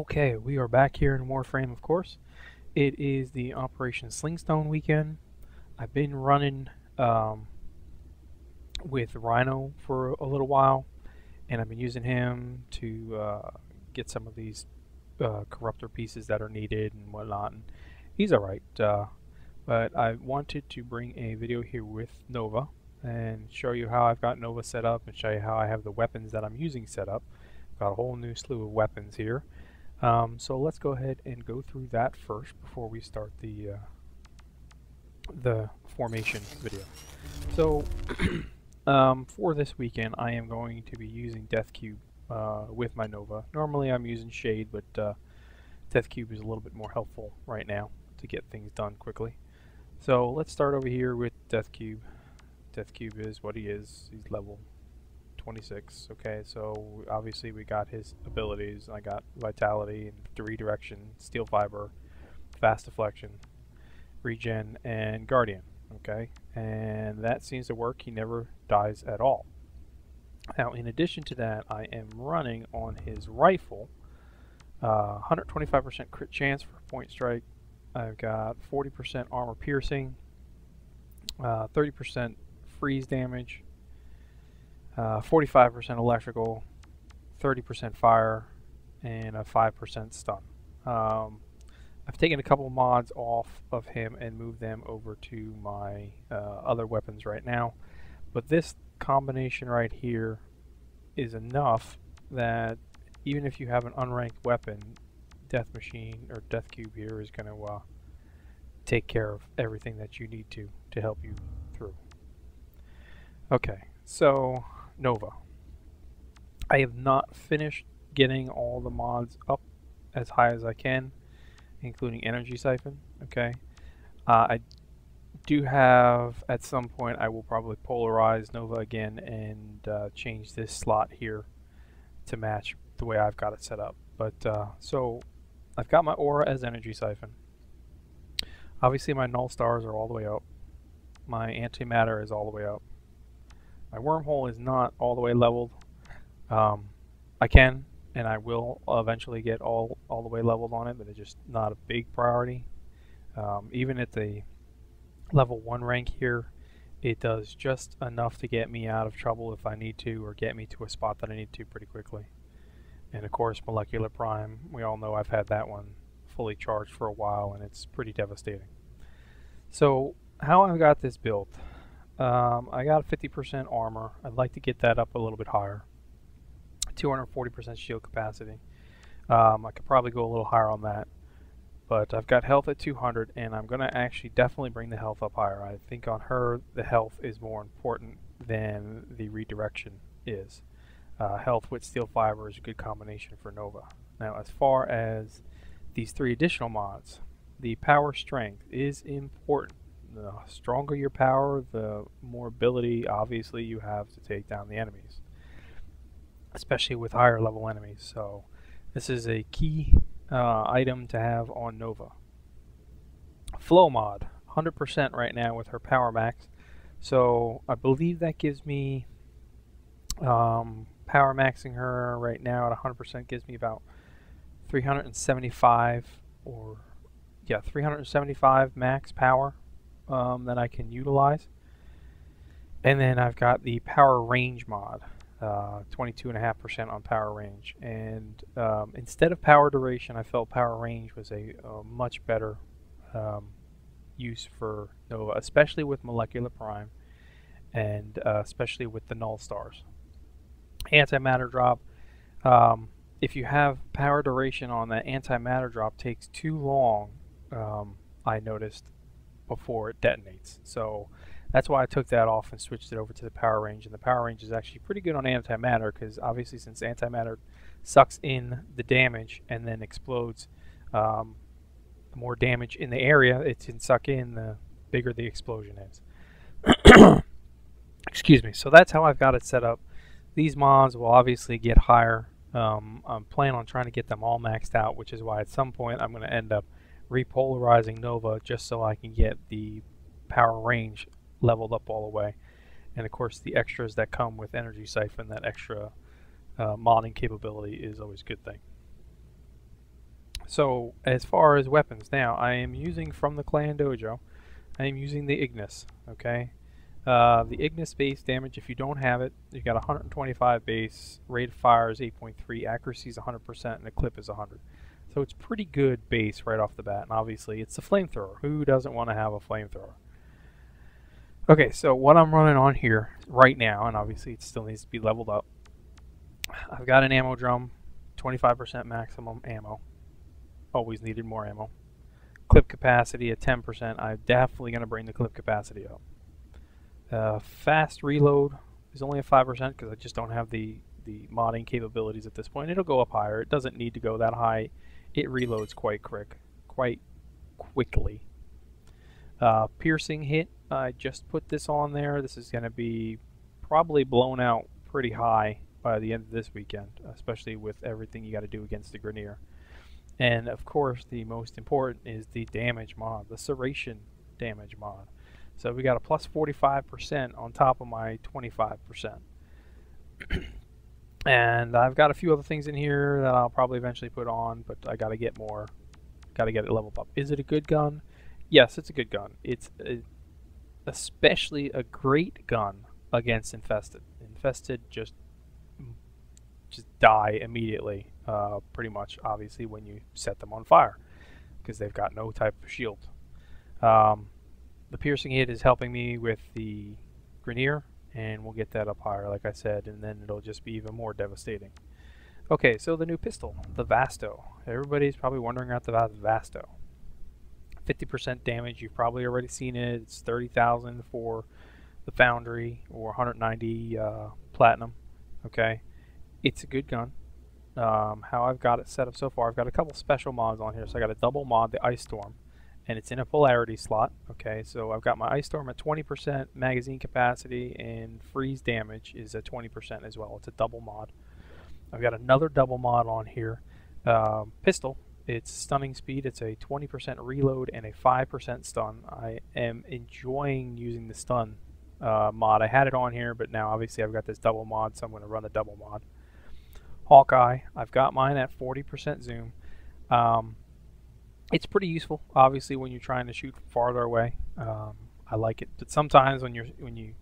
Okay, we are back here in Warframe, of course. It is the Operation Sling-Stone weekend. I've been running with Rhino for a little while, and I've been using him to get some of these corruptor pieces that are needed and whatnot. And he's alright, but I wanted to bring a video here with Nova and show you how I've got Nova set up and show you how I have the weapons that I'm using set up. Got a whole new slew of weapons here. So let's go ahead and go through that first before we start the formation video. So for this weekend I am going to be using Death Cube with my Nova. Normally I'm using Shade, but Death Cube is a little bit more helpful right now to get things done quickly. So let's start over here with Death Cube. Death Cube is what he is. He's level 26. Okay, so obviously we got his abilities. I got Vitality and Redirection, Steel Fiber, Fast Deflection, Regen, and Guardian. Okay, and that seems to work. He never dies at all. Now, in addition to that, I am running on his rifle 125% crit chance for point strike. I've got 40% armor piercing, 30% freeze damage, 45% electrical, 30% fire, and a 5% stun. I've taken a couple mods off of him and moved them over to my other weapons right now, but this combination right here is enough that even if you have an unranked weapon, Death Machine or Death Cube here is going to take care of everything that you need to help you through. Okay, so Nova. I have not finished getting all the mods up as high as I can, including Energy Siphon. Okay, I do have, at some point I will probably polarize Nova again and change this slot here to match the way I've got it set up. But so I've got my aura as Energy Siphon. Obviously my null stars are all the way up. My antimatter is all the way up. My wormhole is not all the way leveled. I can and I will eventually get all the way leveled on it, but it's just not a big priority. Even at the level 1 rank here, it does just enough to get me out of trouble if I need to, or get me to a spot that I need to pretty quickly. And of course, Molecular Prime, we all know I've had that one fully charged for a while, and it's pretty devastating. So how I've got this built, I got 50% armor. I'd like to get that up a little bit higher. 240% shield capacity. I could probably go a little higher on that, but I've got health at 200, and I'm going to actually definitely bring the health up higher. I think on her the health is more important than the redirection is. Health with Steel Fiber is a good combination for Nova. Now, as far as these 3 additional mods, the power strength is important. The stronger your power, the more ability obviously you have to take down the enemies, especially with higher level enemies. So this is a key item to have on Nova. Flow mod, 100% right now with her power max. So I believe that gives me power maxing her right now at 100% gives me about 375 or yeah 375 max power that I can utilize. And then I've got the power range mod, 22.5% on power range. And instead of power duration, I felt power range was a much better use for Nova, especially with Molecular Prime and especially with the null stars. Antimatter drop. If you have power duration on that, antimatter drop takes too long, I noticed, before it detonates. So that's why I took that off and switched it over to the power range. And the power range is actually pretty good on antimatter, because obviously since antimatter sucks in the damage and then explodes, the more damage in the area it can suck in, the bigger the explosion is. Excuse me. So that's how I've got it set up. These mods will obviously get higher. I'm planning on trying to get them all maxed out, which is why at some point I'm going to end up repolarizing Nova just so I can get the power range leveled up all the way. And of course the extras that come with Energy Siphon, that extra modding capability, is always a good thing. So as far as weapons, now I am using from the clan dojo, I am using the Ignis, okay? The Ignis base damage, if you don't have it, you got 125 base, rate of fire is 8.3, accuracy is 100%, and the clip is 100. So it's pretty good base right off the bat, and obviously it's a flamethrower. Who doesn't want to have a flamethrower? Okay, so what I'm running on here right now, and obviously it still needs to be leveled up, I've got an ammo drum, 25% maximum ammo. Always needed more ammo. Clip capacity at 10%. I'm definitely going to bring the clip capacity up. Fast reload is only at 5% because I just don't have the modding capabilities at this point. It'll go up higher. It doesn't need to go that high. It reloads quite quickly. Piercing hit, I just put this on there. This is going to be probably blown out pretty high by the end of this weekend, especially with everything you got to do against the Grenier. And of course, the most important is the damage mod, the serration damage mod. So we got a plus 45% on top of my 25%. And I've got a few other things in here that I'll probably eventually put on, but I got to get more, got to get it leveled up. Is it a good gun? Yes, it's a good gun. It's especially a great gun against Infested. Infested just die immediately, pretty much, obviously, when you set them on fire, because they've got no type of shield. The piercing hit is helping me with the Grenier, and we'll get that up higher, like I said, and then it'll just be even more devastating. Okay, so the new pistol, the Vasto. Everybody's probably wondering about the Vasto. 50% damage, you've probably already seen it. It's 30,000 for the Foundry, or 190 platinum. Okay, it's a good gun. How I've got it set up so far, I've got a couple special mods on here. So I got a double mod, the Ice Storm, and it's in a polarity slot. Okay, so I've got my Ice Storm at 20% magazine capacity, and freeze damage is at 20% as well. It's a double mod. I've got another double mod on here, pistol. It's stunning speed. It's a 20% reload and a 5% stun. I am enjoying using the stun mod. I had it on here, but now obviously I've got this double mod, so I'm going to run the double mod. Hawkeye, I've got mine at 40% zoom. It's pretty useful, obviously, when you're trying to shoot farther away. I like it, but sometimes when you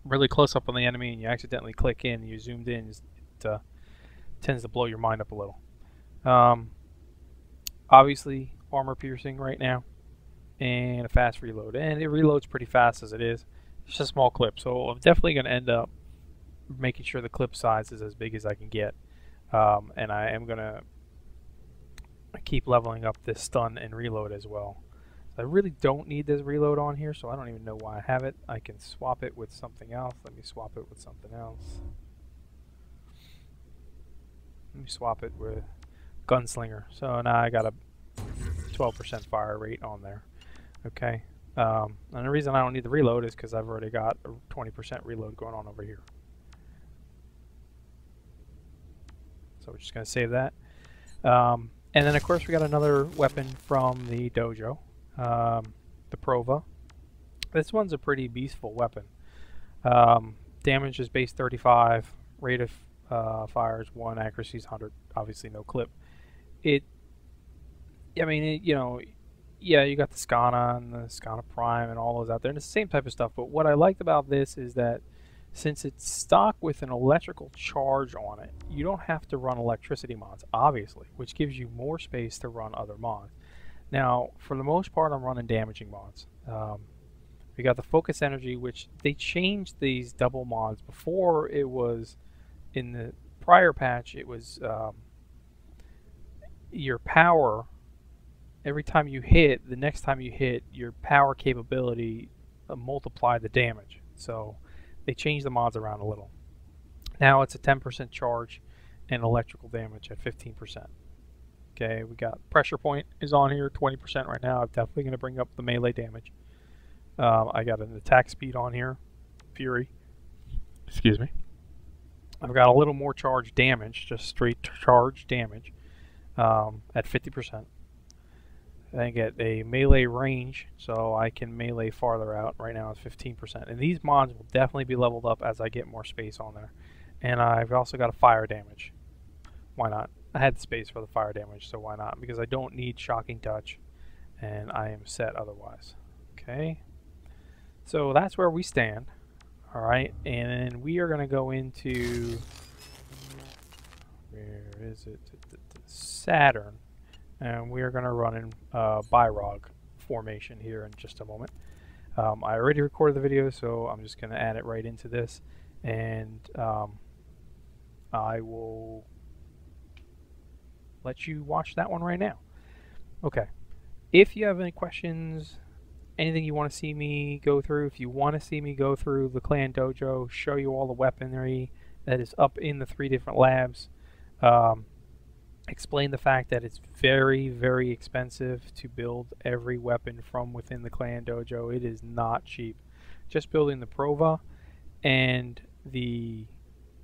really close up on the enemy and you accidentally click in and you zoomed in, it tends to blow your mind up a little. Obviously, armor piercing right now, and a fast reload, and it reloads pretty fast as it is. It's just a small clip, so I'm definitely going to end up making sure the clip size is as big as I can get, and I am going to keep leveling up this stun and reload as well. I really don't need this reload on here, so I don't even know why I have it. I can swap it with something else. Let me swap it with something else. Let me swap it with Gunslinger. So now I got a 12% fire rate on there. Okay. And the reason I don't need the reload is because I've already got a 20% reload going on over here. So we're just going to save that. And then, of course, we got another weapon from the dojo, the Prova. This one's a pretty beastful weapon. Damage is base 35, rate of fire is 1, accuracy is 100, obviously no clip. You know, yeah, you got the Skana and the Skana Prime and all those out there, and it's the same type of stuff, but what I liked about this is that since it's stock with an electrical charge on it, you don't have to run electricity mods, obviously, which gives you more space to run other mods. Now, for the most part, I'm running damaging mods. We got the Focus Energy, which they changed these double mods. Before, it was, in the prior patch, it was your power, every time you hit, the next time you hit, your power capability multiplied the damage. So they changed the mods around a little. Now it's a 10% charge and electrical damage at 15%. Okay, we got Pressure Point is on here, 20% right now. I'm definitely going to bring up the melee damage. I got an attack speed on here, Fury. Excuse me. I've got a little more charge damage, just straight charge damage, at 50%. I get a melee range, so I can melee farther out. Right now it's 15%. And these mods will definitely be leveled up as I get more space on there. And I've also got a fire damage. Why not? I had the space for the fire damage, so why not? Because I don't need shocking touch, and I am set otherwise. Okay, so that's where we stand. All right, and we are going to go into, where is it? Saturn, and we are going to run in Byrog formation here in just a moment. I already recorded the video, so I'm just going to add it right into this, and I will let you watch that one right now. Okay, if you have any questions, anything you want to see me go through, if you want to see me go through the clan dojo, show you all the weaponry that is up in the 3 different labs, explain the fact that it's very, very expensive to build every weapon from within the clan dojo. It is not cheap. Just building the Prova and the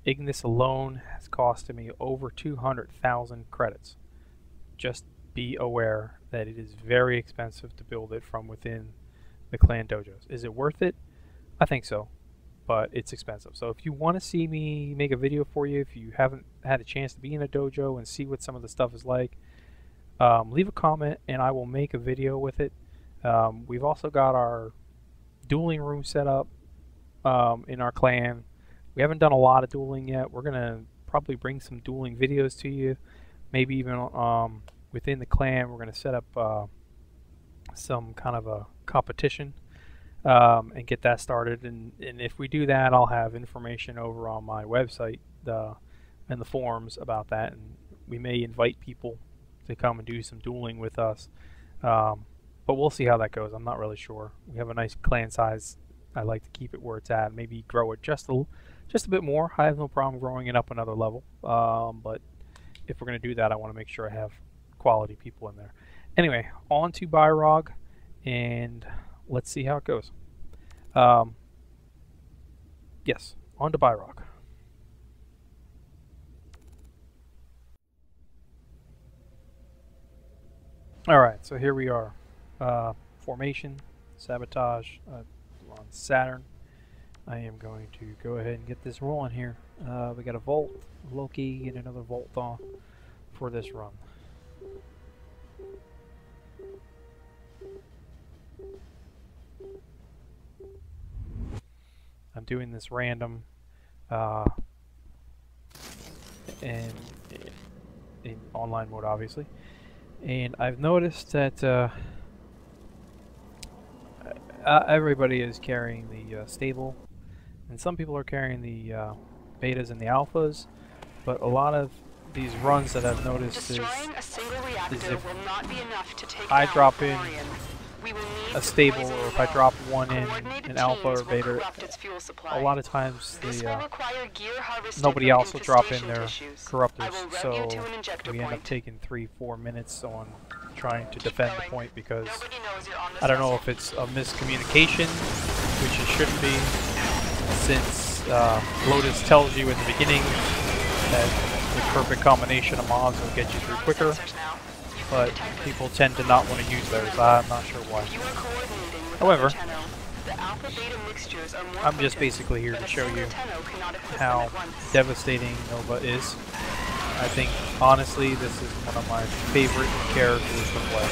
Ignis alone has costed me over 200,000 credits. Just be aware that it is very expensive to build it from within the clan dojos. Is it worth it? I think so, but it's expensive. So if you want to see me make a video for you, if you haven't had a chance to be in a dojo and see what some of the stuff is like, leave a comment and I will make a video with it. We've also got our dueling room set up in our clan. We haven't done a lot of dueling yet. We're gonna probably bring some dueling videos to you. Maybe even within the clan, we're gonna set up some kind of a competition and get that started. And if we do that, I'll have information over on my website and the forums about that. And we may invite people to come and do some dueling with us. But we'll see how that goes. I'm not really sure. We have a nice clan size. I like to keep it where it's at. Maybe grow it just a bit more. I have no problem growing it up another level. But if we're going to do that, I want to make sure I have quality people in there. Anyway, on to Byrog, and let's see how it goes. Yes, on to Byrog. Alright, so here we are. Formation, sabotage, on Saturn. I am going to go ahead and get this rolling here. We got a Volt, Loki, and another Volt on for this run. I'm doing this random and in online mode, obviously. And I've noticed that everybody is carrying the stable, and some people are carrying the betas and the alphas, but a lot of these runs that I've noticed is if I drop in a stable, or if I drop one in an alpha or beta, a lot of times nobody else will drop in their corruptors, so we end up taking 3-4 minutes on trying to defend the point, because I don't know if it's a miscommunication, which it shouldn't be, since Lotus tells you in the beginning that the perfect combination of mobs will get you through quicker, but people tend to not want to use those. I'm not sure why. However, I'm just basically here to show you how devastating Nova is. I think, honestly, this is one of my favorite characters to play.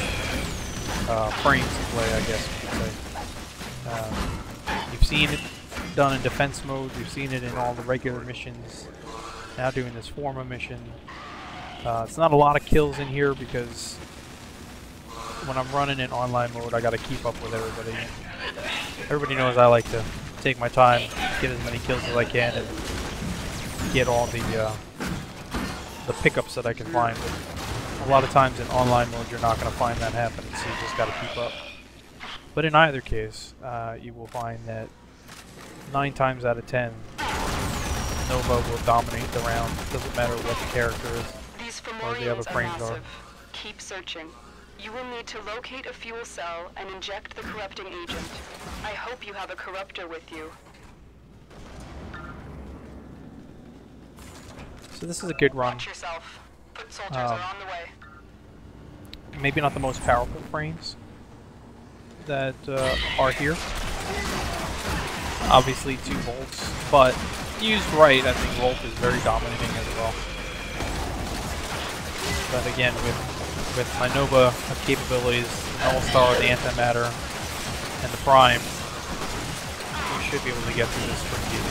Frames to play, I guess you could say. You've seen it done in defense mode, you've seen it in all the regular missions, now doing this Forma mission. It's not a lot of kills in here because when I'm running in online mode, I gotta keep up with everybody. Everybody knows I like to take my time, get as many kills as I can, and get all the pickups that I can find. But a lot of times in online mode, you're not gonna find that happening, so you just gotta keep up. But in either case, you will find that 9 times out of 10, Nova will dominate the round. Doesn't matter what the character is or the other frames are. Keep searching. You will need to locate a fuel cell and inject the corrupting agent. I hope you have a corruptor with you. So this is a good run. Watch yourself. Foot soldiers are on the way. Maybe not the most powerful frames that are here. Obviously 2 volts, but used right, I think Volt is very dominating as well. But again, with my Nova capabilities, Null-Star, the Antimatter, and the Prime, we should be able to get through this pretty easy.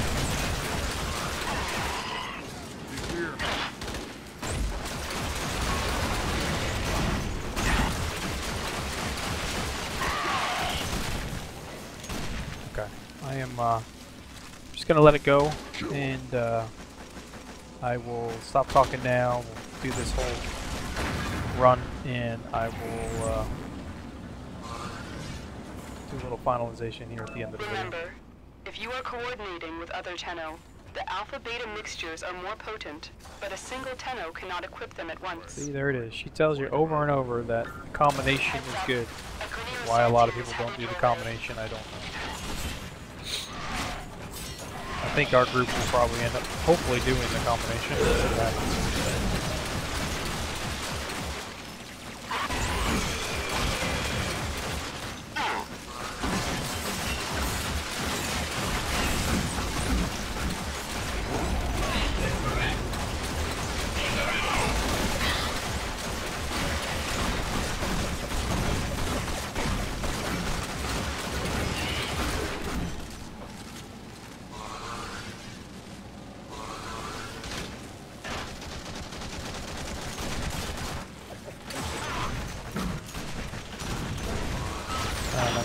Okay, I am just gonna let it go, and I will stop talking now. We'll do this whole run, and I will do a little finalization here at the end of the video. Remember, if you are coordinating with other Tenno, the Alpha-Beta mixtures are more potent, but a single Tenno cannot equip them at once. See, there it is. She tells you over and over that the combination is good. Why a lot of people don't do the combination, I don't know. I think our group will probably end up hopefully doing the combination. We'll see what happens.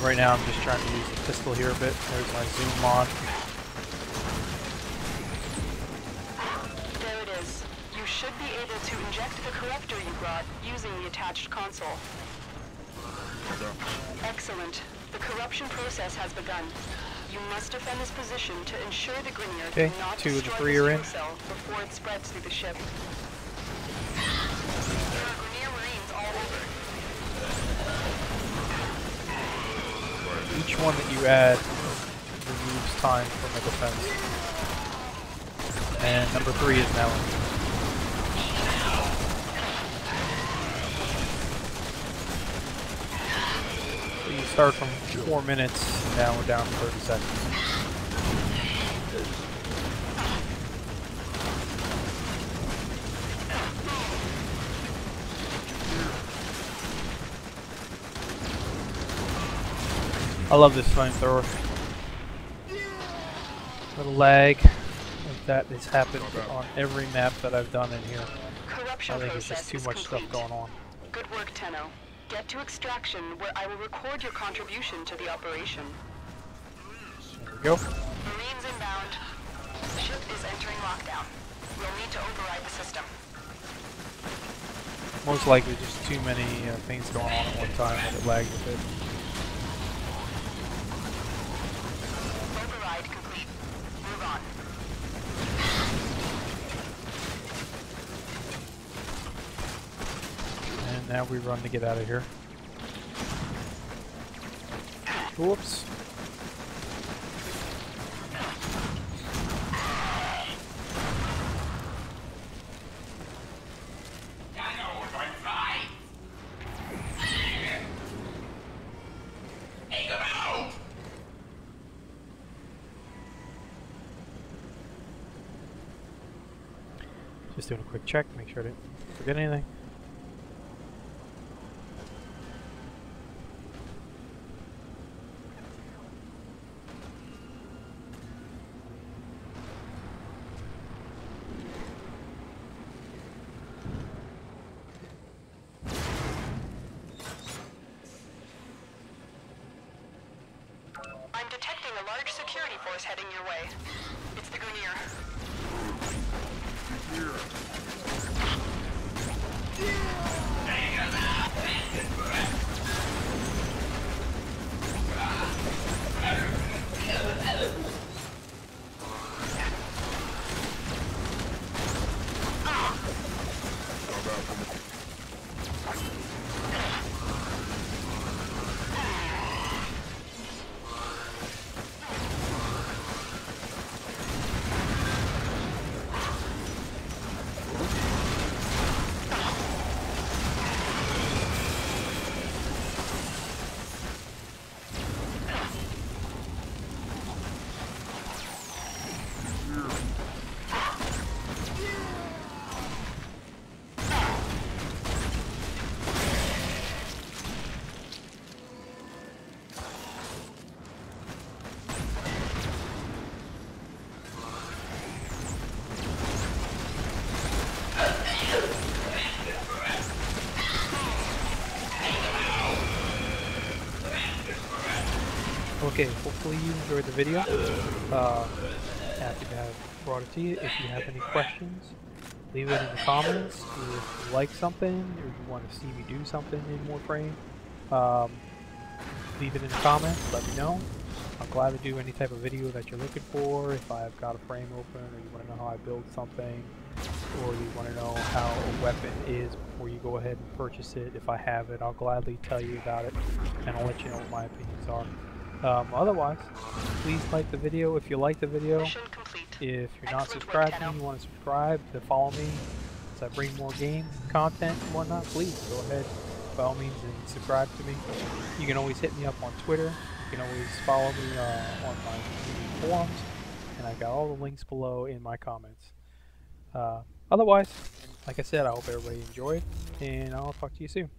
Right now I'm just trying to use the pistol here a bit. There's my zoom mod. There it is. You should be able to inject the corruptor you brought using the attached console. Excellent. The corruption process has begun. You must defend this position to ensure the Grineer cannot two of the destroy three the are in. fuel cell before it spreads through the ship. There are Grineer Marines all over. Each one that you add removes time from the defense. And number 3 is now in. So you start from 4 minutes, and now we're down to 30 seconds. I love this flamethrower. Little lag, like that has happened on every map that I've done in here. Corruption I think it's just too much stuff going on. Good work, Tenno. Get to extraction, where I will record your contribution to the operation. There we go. Marines inbound. Ship is entering lockdown. We'll need to override the system. Most likely just too many things going on at one time that it lags a bit. Override complete. Move on. And now we run to get out of here. Whoops. Just doing a quick check, make sure I didn't forget anything. I'm detecting a large security force heading your way. It's the Grineer. Okay, hopefully you enjoyed the video. Happy to have brought it to you. If you have any questions, leave it in the comments. If you like something or you want to see me do something in Warframe, leave it in the comments. Let me know. I'm glad to do any type of video that you're looking for. If I've got a frame open, or you want to know how I build something, or you want to know how a weapon is before you go ahead and purchase it. If I have it, I'll gladly tell you about it, and I'll let you know what my opinions are. Otherwise, please like the video if you like the video. Mission complete. If you're not Excellent subscribed work, to me, Tenno. you want to subscribe to follow me as I bring more game content and whatnot, please go ahead by all means and subscribe to me. You can always hit me up on Twitter. You can always follow me on my community forums, and I've got all the links below in my comments. Otherwise, like I said, I hope everybody enjoyed, and I'll talk to you soon.